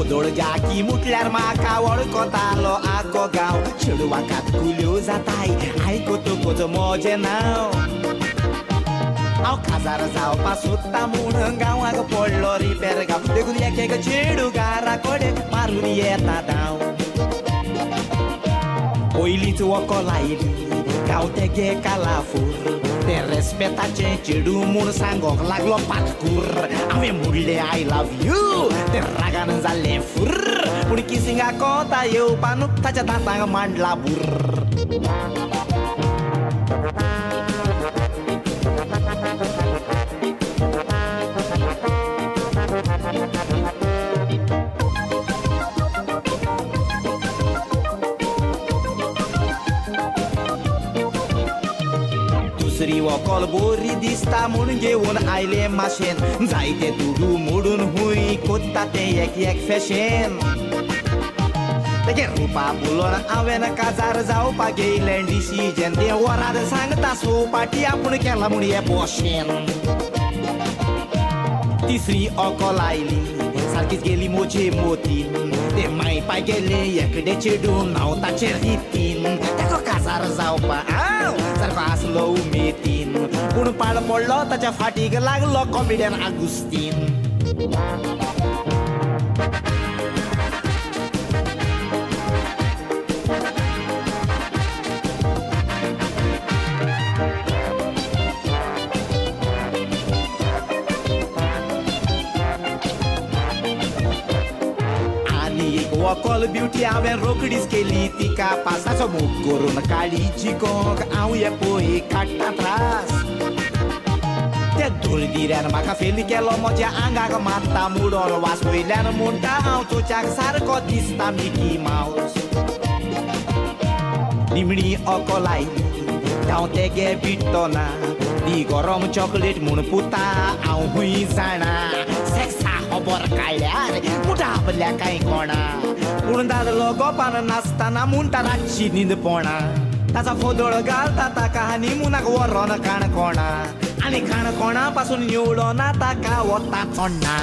फोदोळ जाकी मुटल्यार म्हाका वळखतालो आखो गांव चेडवाकात कुल्यो जाताय आयकतो कोजो मोजें नांव हांव काजार जावपा सोदता म्हूण गांवाक पडलो रिपेर गांव देखून एक चेडू गारा कडेन मारून येता धांव पयलींच वको लायली गांव तेगे कालाफूर ते रेस्पेताचें चेडू म्हूण सांगोंक लागलो पातकूर हांवें म्हणलें आय लव यू ते रागान जाल्लें फूर पूण किसिंगा कोता येवपा न्हू ताच्या दांतांक मांडला बुर्र दुसरी वकोल बोरी दिसता म्हूण घेवन आयले माशेन जायते दुडू मोडून हुंय कोत्ता ते एक फॅशन तेगे रुपा बुलोन हांवें काजार जावपाक येयलें डिसिजन ते वराद सांगता सोपाटी आपूण केला म्हूण हे बोशेन तिसरी ओकोल आयली सारकीच गेली मोजे मोतीन ते मायपा गेले एकडे चेडू नांव ताचेर रितीन तेका काजार जावपा सारको आसलो उमेदीन पूण पाड पडलो ताच्या फाटीक लागलो कॉमेडियन आगुस्तीन वकोल ब्युटी हांवें रोकडीच केली तिका पासाचो मोग करून काळीची कोंक हांव हे पोय काडटा त्रास ते धुळदिऱ्यान म्हाका फेल केलो म्हज्या आंगाक मारता मुडोन वास वयल्यान म्हणटा हांव तुज्याक सारको दिसता मिकी मावस निमणी ओकोल आयली हांव तेगे बिट्टो ना ती गरम चॉकलेट म्हूण पुता हांव हुंय जाणा सेक्सा खबर काडल्यार कुठं आपल्या कांय कोणा पूण दादलो गोपान नासतना म्हणटा रातची न्हीद पोणा ताचा फोदोळ घालता ताका आनी मुनाक व्हरोन काणकोणा आनी काणकोणा पासून निवडो ना ताका वता चोडना